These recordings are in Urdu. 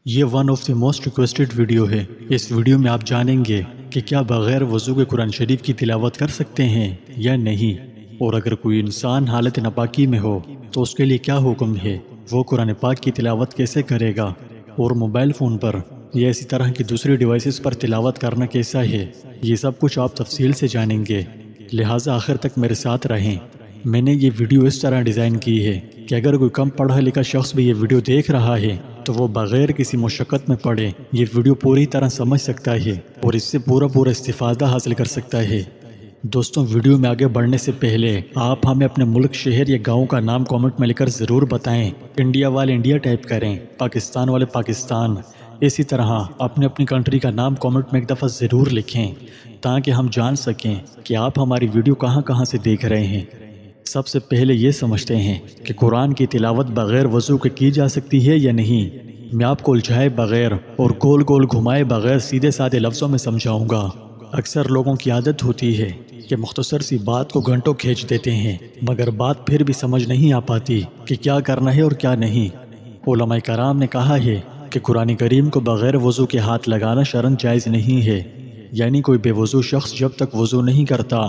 یہ one of the most requested video ہے۔ اس ویڈیو میں آپ جانیں گے کہ کیا بغیر وضو کے قرآن شریف کی تلاوت کر سکتے ہیں یا نہیں، اور اگر کوئی انسان حالت ناپاکی میں ہو تو اس کے لیے کیا حکم ہے، وہ قرآن پاک کی تلاوت کیسے کرے گا، اور موبائل فون پر یا اسی طرح کی دوسری ڈیوائسز پر تلاوت کرنا کیسا ہے، یہ سب کچھ آپ تفصیل سے جانیں گے، لہٰذا آخر تک میرے ساتھ رہیں۔ میں نے یہ ویڈیو اس طرح ڈیزائن کی ہے کہ اگر کوئی کم پڑھا لکھا شخص بھی یہ ویڈیو دیکھ رہا ہے تو وہ بغیر کسی مشقت میں پڑھے یہ ویڈیو پوری طرح سمجھ سکتا ہے اور اس سے پورا استفادہ حاصل کر سکتا ہے۔ دوستوں، ویڈیو میں آگے بڑھنے سے پہلے آپ ہمیں اپنے ملک، شہر یا گاؤں کا نام کامنٹ میں لکھ کر ضرور بتائیں۔ انڈیا والے انڈیا ٹائپ کریں، پاکستان والے پاکستان، اسی طرح اپنے اپنی کنٹری کا نام کامنٹ میں ایک دفعہ ضرور لکھیں تاکہ ہم جان سکیں کہ آپ ہماری ویڈیو کہاں سے دیکھ رہے ہیں۔ سب سے پہلے یہ سمجھتے ہیں کہ قرآن کی تلاوت بغیر وضو کے کی جا سکتی ہے یا نہیں۔ میں آپ کو الجھائے بغیر اور گول گھمائے بغیر سیدھے سادے لفظوں میں سمجھاؤں گا۔ اکثر لوگوں کی عادت ہوتی ہے کہ مختصر سی بات کو گھنٹوں کھینچ دیتے ہیں، مگر بات پھر بھی سمجھ نہیں آ پاتی کہ کیا کرنا ہے اور کیا نہیں۔ علماء کرام نے کہا ہے کہ قرآن کریم کو بغیر وضو کے ہاتھ لگانا شرعاً جائز نہیں ہے، یعنی کوئی بے وضو شخص جب تک وضو نہیں کرتا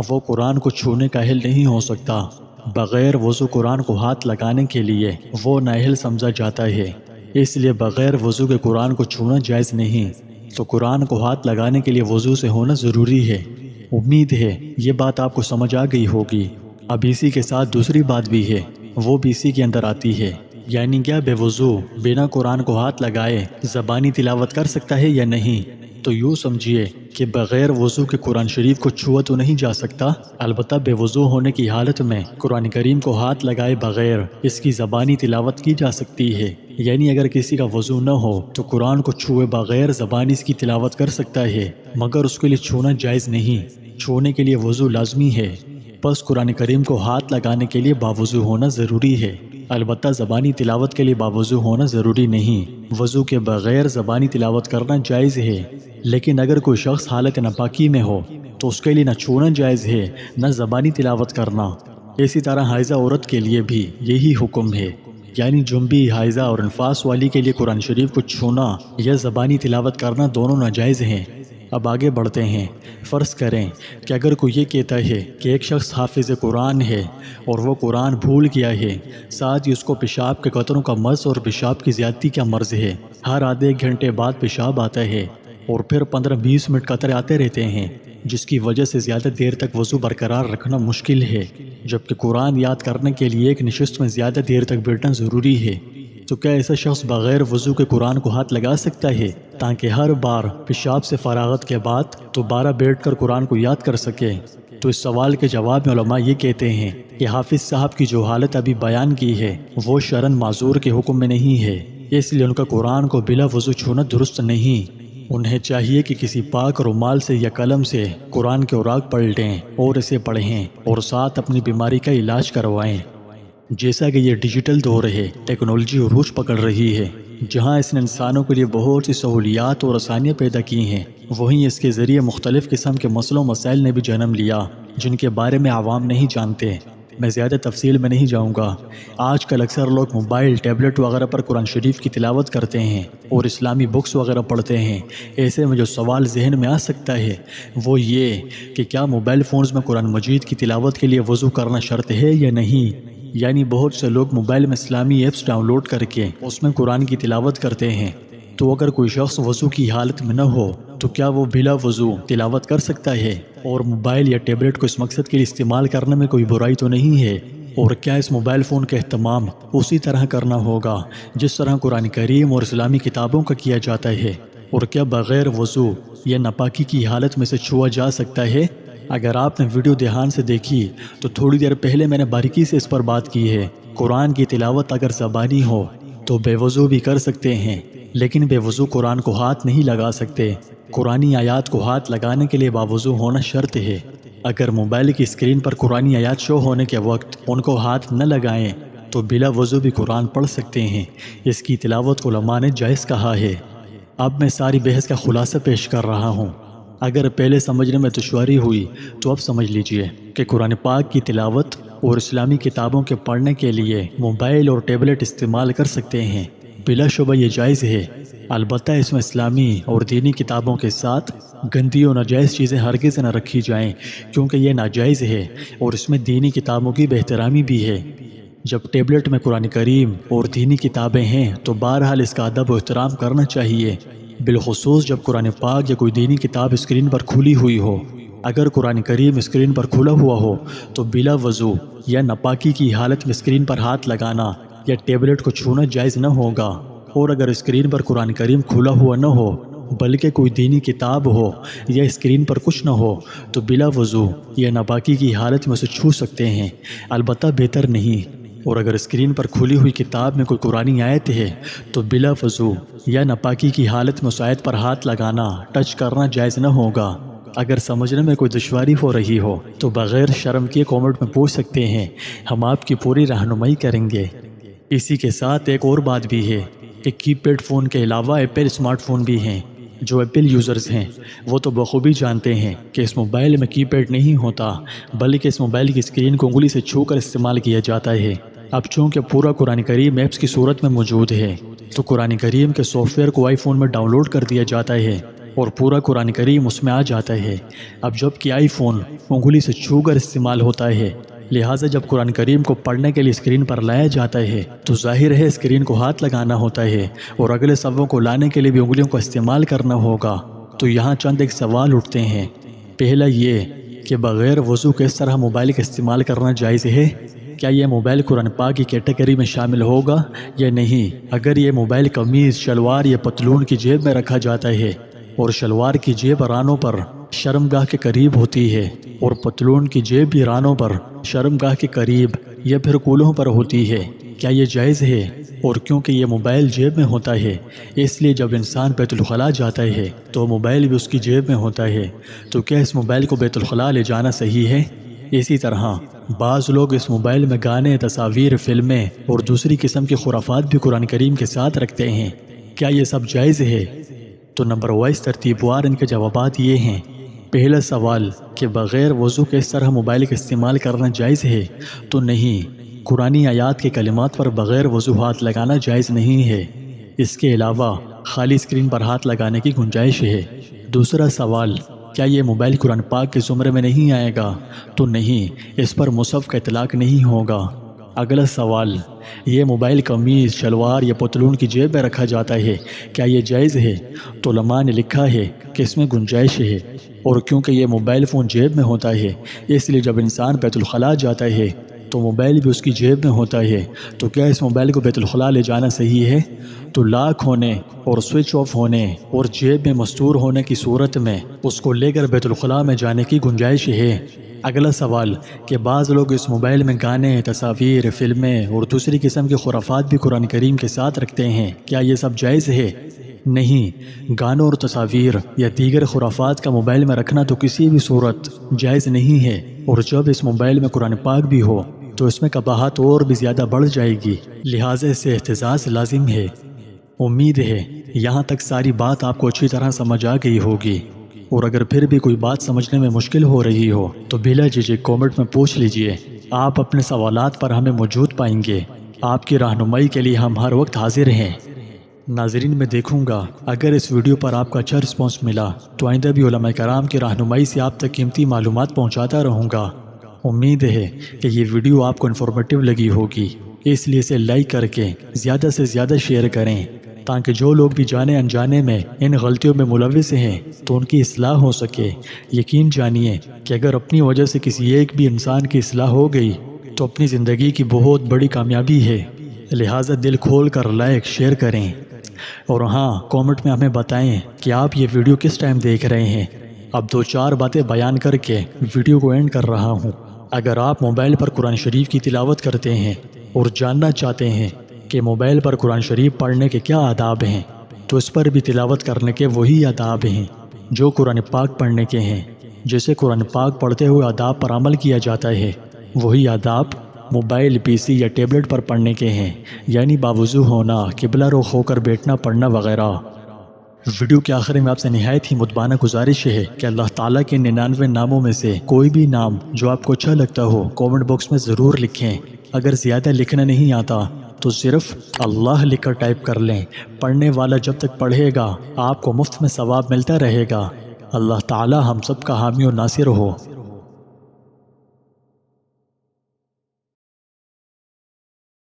وہ قرآن کو چھونے کا اہل نہیں ہو سکتا۔ بغیر وضو قرآن کو ہاتھ لگانے کے لیے وہ نااہل سمجھا جاتا ہے، اس لیے بغیر وضو کے قرآن کو چھونا جائز نہیں، تو قرآن کو ہاتھ لگانے کے لیے وضو سے ہونا ضروری ہے۔ امید ہے یہ بات آپ کو سمجھ آ گئی ہوگی۔ اب اسی کے ساتھ دوسری بات بھی ہے، وہ بھی اسی کے اندر آتی ہے، یعنی کیا بے وضو بنا قرآن کو ہاتھ لگائے زبانی تلاوت کر سکتا ہے یا نہیں؟ تو یوں سمجھیے کہ بغیر وضو کے قرآن شریف کو چھوا تو نہیں جا سکتا، البتہ بے وضو ہونے کی حالت میں قرآن کریم کو ہاتھ لگائے بغیر اس کی زبانی تلاوت کی جا سکتی ہے۔ یعنی اگر کسی کا وضو نہ ہو تو قرآن کو چھوئے بغیر زبانی اس کی تلاوت کر سکتا ہے، مگر اس کے لیے چھونا جائز نہیں، چھونے کے لیے وضو لازمی ہے۔ بس قرآن کریم کو ہاتھ لگانے کے لیے باوضو ہونا ضروری ہے، البتہ زبانی تلاوت کے لیے باوضو ہونا ضروری نہیں۔ وضو کے بغیر زبانی تلاوت کرنا جائز ہے، لیکن اگر کوئی شخص حالت ناپاکی میں ہو تو اس کے لیے نہ چھونا جائز ہے نہ زبانی تلاوت کرنا۔ اسی طرح حائضہ عورت کے لیے بھی یہی حکم ہے، یعنی جنبی، حائضہ اور نفاس والی کے لیے قرآن شریف کو چھونا یا زبانی تلاوت کرنا دونوں ناجائز ہیں۔ اب آگے بڑھتے ہیں۔ فرض کریں کہ اگر کوئی یہ کہتا ہے کہ ایک شخص حافظ قرآن ہے اور وہ قرآن بھول گیا ہے، ساتھ ہی اس کو پیشاب کے قطروں کا مرض اور پیشاب کی زیادتی کا مرض ہے، ہر آدھے ایک گھنٹے بعد پیشاب آتا ہے اور پھر 15-20 منٹ قطرے آتے رہتے ہیں، جس کی وجہ سے زیادہ دیر تک وضو برقرار رکھنا مشکل ہے، جبکہ قرآن یاد کرنے کے لیے ایک نشست میں زیادہ دیر تک بیٹھنا ضروری ہے۔ تو کیا ایسا شخص بغیر وضو کے قرآن کو ہاتھ لگا سکتا ہے تاکہ ہر بار پیشاب سے فراغت کے بعد دوبارہ بیٹھ کر قرآن کو یاد کر سکے؟ تو اس سوال کے جواب میں علماء یہ کہتے ہیں کہ حافظ صاحب کی جو حالت ابھی بیان کی ہے وہ شرعاً معذور کے حکم میں نہیں ہے، اس لیے ان کا قرآن کو بلا وضو چھونا درست نہیں۔ انہیں چاہیے کہ کسی پاک رومال سے یا قلم سے قرآن کے اوراق پڑھ لیں اور اسے پڑھیں اور ساتھ اپنی بیماری کا علاج کروائیں۔ جیسا کہ یہ ڈیجیٹل دور ہے، ٹیکنالوجی عروج پکڑ رہی ہے، جہاں اس نے انسانوں کے لیے بہت سی سہولیات اور آسانیاں پیدا کی ہیں، وہیں اس کے ذریعے مختلف قسم کے مسئلوں مسائل نے بھی جنم لیا جن کے بارے میں عوام نہیں جانتے۔ میں زیادہ تفصیل میں نہیں جاؤں گا۔ آج کل اکثر لوگ موبائل، ٹیبلٹ وغیرہ پر قرآن شریف کی تلاوت کرتے ہیں اور اسلامی بکس وغیرہ پڑھتے ہیں۔ ایسے میں جو سوال ذہن میں آ سکتا ہے وہ یہ کہ کیا موبائل فونز میں قرآن مجید کی تلاوت کے لیے وضو کرنا شرط ہے یا نہیں؟ یعنی بہت سے لوگ موبائل میں اسلامی ایپس ڈاؤن لوڈ کر کے اس میں قرآن کی تلاوت کرتے ہیں، تو اگر کوئی شخص وضو کی حالت میں نہ ہو تو کیا وہ بلا وضو تلاوت کر سکتا ہے؟ اور موبائل یا ٹیبلٹ کو اس مقصد کے لیے استعمال کرنے میں کوئی برائی تو نہیں ہے؟ اور کیا اس موبائل فون کا اہتمام اسی طرح کرنا ہوگا جس طرح قرآن کریم اور اسلامی کتابوں کا کیا جاتا ہے؟ اور کیا بغیر وضو یا ناپاکی کی حالت میں سے چھوا جا سکتا ہے؟ اگر آپ نے ویڈیو دھیان سے دیکھی تو تھوڑی دیر پہلے میں نے باریکی سے اس پر بات کی ہے۔ قرآن کی تلاوت اگر زبانی ہو تو بے وضو بھی کر سکتے ہیں، لیکن بے وضو قرآن کو ہاتھ نہیں لگا سکتے۔ قرآنی آیات کو ہاتھ لگانے کے لیے باوضو ہونا شرط ہے۔ اگر موبائل کی اسکرین پر قرآنی آیات شو ہونے کے وقت ان کو ہاتھ نہ لگائیں تو بلا وضو بھی قرآن پڑھ سکتے ہیں۔ اس کی تلاوت علماء نے جائز کہا ہے۔ اب میں ساری بحث کا خلاصہ پیش کر رہا ہوں۔ اگر پہلے سمجھنے میں دشواری ہوئی تو اب سمجھ لیجئے کہ قرآن پاک کی تلاوت اور اسلامی کتابوں کے پڑھنے کے لیے موبائل اور ٹیبلٹ استعمال کر سکتے ہیں۔ بلا شبہ یہ جائز ہے، البتہ اس میں اسلامی اور دینی کتابوں کے ساتھ گندی اور ناجائز چیزیں ہرگز نہ رکھی جائیں، کیونکہ یہ ناجائز ہے اور اس میں دینی کتابوں کی بہترامی بھی ہے۔ جب ٹیبلٹ میں قرآن کریم اور دینی کتابیں ہیں تو بہرحال اس کا ادب و احترام کرنا چاہیے، بالخصوص جب قرآن پاک یا کوئی دینی کتاب اسکرین پر کھلی ہوئی ہو۔ اگر قرآن کریم اسکرین پر کھلا ہوا ہو تو بلا وضو یا ناپاکی کی حالت میں اسکرین پر ہاتھ لگانا یا ٹیبلٹ کو چھونا جائز نہ ہوگا، اور اگر اسکرین پر قرآن کریم کھلا ہوا نہ ہو بلکہ کوئی دینی کتاب ہو یا اسکرین پر کچھ نہ ہو تو بلا وضو یا ناپاکی کی حالت میں اسے چھو سکتے ہیں، البتہ بہتر نہیں۔ اور اگر اسکرین پر کھلی ہوئی کتاب میں کوئی قرآنی آیت ہے تو بلا وضو یا ناپاکی کی حالت میں اس آیت پر ہاتھ لگانا، ٹچ کرنا جائز نہ ہوگا۔ اگر سمجھنے میں کوئی دشواری ہو رہی ہو تو بغیر شرم کیے کامنٹ میں پوچھ سکتے ہیں، ہم آپ کی پوری رہنمائی کریں گے۔ اسی کے ساتھ ایک اور بات بھی ہے کہ کی پیڈ فون کے علاوہ ایپل اسمارٹ فون بھی ہیں۔ جو ایپل یوزرز ہیں وہ تو بخوبی جانتے ہیں کہ اس موبائل میں کی پیڈ نہیں ہوتا، بلکہ اس موبائل کی اسکرین کو انگلی سے چھو کر استعمال کیا جاتا ہے۔ اب چونکہ پورا قرآن کریم ایپس کی صورت میں موجود ہے تو قرآن کریم کے سافٹ ویئر کو آئی فون میں ڈاؤن لوڈ کر دیا جاتا ہے اور پورا قرآن کریم اس میں آ جاتا ہے۔ اب جب کہ آئی فون انگلی سے چھو کر استعمال ہوتا ہے، لہٰذا جب قرآن کریم کو پڑھنے کے لیے اسکرین پر لایا جاتا ہے تو ظاہر ہے اسکرین کو ہاتھ لگانا ہوتا ہے اور اگلے صفوں کو لانے کے لیے بھی انگلیوں کا استعمال کرنا ہوگا۔ تو یہاں چند ایک سوال اٹھتے ہیں۔ پہلا یہ کہ بغیر وضو کس طرح موبائل کا استعمال کرنا جائز ہے؟ کیا یہ موبائل قرآن پاک کی کیٹیگری میں شامل ہوگا یا نہیں؟ اگر یہ موبائل قمیض، شلوار یا پتلون کی جیب میں رکھا جاتا ہے اور شلوار کی جیب رانوں پر شرمگاہ کے قریب ہوتی ہے اور پتلون کی جیب بھی رانوں پر شرمگاہ کے قریب یا پھر کولہوں پر ہوتی ہے، کیا یہ جائز ہے؟ اور کیونکہ یہ موبائل جیب میں ہوتا ہے اس لیے جب انسان بیت الخلاء جاتا ہے تو موبائل بھی اس کی جیب میں ہوتا ہے، تو کیا اس موبائل کو بیت الخلاء لے جانا صحیح ہے؟ اسی طرح بعض لوگ اس موبائل میں گانے، تصاویر، فلمیں اور دوسری قسم کی خرافات بھی قرآن کریم کے ساتھ رکھتے ہیں، کیا یہ سب جائز ہے؟ تو نمبر وائز ترتیب وار ان کے جوابات یہ ہیں۔ پہلا سوال کہ بغیر وضو کس طرح موبائل کا استعمال کرنا جائز ہے؟ تو نہیں، قرآنی آیات کے کلمات پر بغیر وضو ہاتھ لگانا جائز نہیں ہے، اس کے علاوہ خالی اسکرین پر ہاتھ لگانے کی گنجائش ہے۔ دوسرا سوال کیا یہ موبائل قرآن پاک کے زمرے میں نہیں آئے گا؟ تو نہیں، اس پر مصحف کا اطلاق نہیں ہوگا۔ اگلا سوال یہ موبائل قمیض، شلوار یا پتلون کی جیب میں رکھا جاتا ہے، کیا یہ جائز ہے؟ تو علماء نے لکھا ہے کہ اس میں گنجائش ہے، اور کیونکہ یہ موبائل فون جیب میں ہوتا ہے اس لیے جب انسان بیت الخلاء جاتا ہے تو موبائل بھی اس کی جیب میں ہوتا ہے، تو کیا اس موبائل کو بیت الخلاء لے جانا صحیح ہے؟ تو لاک ہونے اور سوئچ آف ہونے اور جیب میں مستور ہونے کی صورت میں اس کو لے کر بیت الخلاء میں جانے کی گنجائش ہے۔ اگلا سوال کہ بعض لوگ اس موبائل میں گانے، تصاویر، فلمیں اور دوسری قسم کی خرافات بھی قرآن کریم کے ساتھ رکھتے ہیں، کیا یہ سب جائز ہے؟ نہیں، گانوں اور تصاویر یا دیگر خرافات کا موبائل میں رکھنا تو کسی بھی صورت جائز نہیں ہے، اور جب اس موبائل میں قرآن پاک بھی ہو تو اس میں قباحت اور بھی زیادہ بڑھ جائے گی، لہٰذا اس سے احتراز لازم ہے۔ امید ہے یہاں تک ساری بات آپ کو اچھی طرح سمجھ آ گئی ہوگی، اور اگر پھر بھی کوئی بات سمجھنے میں مشکل ہو رہی ہو تو بلا جھجک کامنٹ میں پوچھ لیجئے، آپ اپنے سوالات پر ہمیں موجود پائیں گے۔ آپ کی رہنمائی کے لیے ہم ہر وقت حاضر ہیں۔ ناظرین میں دیکھوں گا اگر اس ویڈیو پر آپ کا اچھا رسپانس ملا تو آئندہ بھی علماء کرام کی رہنمائی سے آپ تک قیمتی معلومات پہنچاتا رہوں گا۔ امید ہے کہ یہ ویڈیو آپ کو انفارمیٹیو لگی ہوگی، اس لیے اسے لائک کر کے زیادہ سے زیادہ شیئر کریں تاکہ جو لوگ بھی جانے انجانے میں ان غلطیوں میں ملوث ہیں تو ان کی اصلاح ہو سکے۔ یقین جانیے کہ اگر اپنی وجہ سے کسی ایک بھی انسان کی اصلاح ہو گئی تو اپنی زندگی کی بہت بڑی کامیابی ہے، لہٰذا دل کھول کر لائک شیئر کریں، اور ہاں کامنٹ میں ہمیں بتائیں کہ آپ یہ ویڈیو کس ٹائم دیکھ رہے ہیں۔ اب 2-4 باتیں بیان کر کے ویڈیو کو اینڈ کر رہا ہوں۔ اگر آپ موبائل پر قرآن شریف کی تلاوت کرتے ہیں اور جاننا چاہتے ہیں کہ موبائل پر قرآن شریف پڑھنے کے کیا آداب ہیں تو اس پر بھی تلاوت کرنے کے وہی آداب ہیں جو قرآن پاک پڑھنے کے ہیں۔ جیسے قرآن پاک پڑھتے ہوئے آداب پر عمل کیا جاتا ہے وہی آداب موبائل، پی سی یا ٹیبلٹ پر پڑھنے کے ہیں، یعنی باوضو ہونا، قبلہ رخ ہو کر بیٹھنا، پڑھنا وغیرہ۔ ویڈیو کے آخر میں آپ سے نہایت ہی مدبانہ گزارش ہے کہ اللہ تعالیٰ کے 99 ناموں میں سے کوئی بھی نام جو آپ کو اچھا لگتا ہو کامنٹ باکس میں ضرور لکھیں۔ اگر زیادہ لکھنا نہیں آتا تو صرف اللہ لکھ کر ٹائپ کر لیں۔ پڑھنے والا جب تک پڑھے گا آپ کو مفت میں ثواب ملتا رہے گا۔ اللہ تعالی ہم سب کا حامی و ناصر ہو۔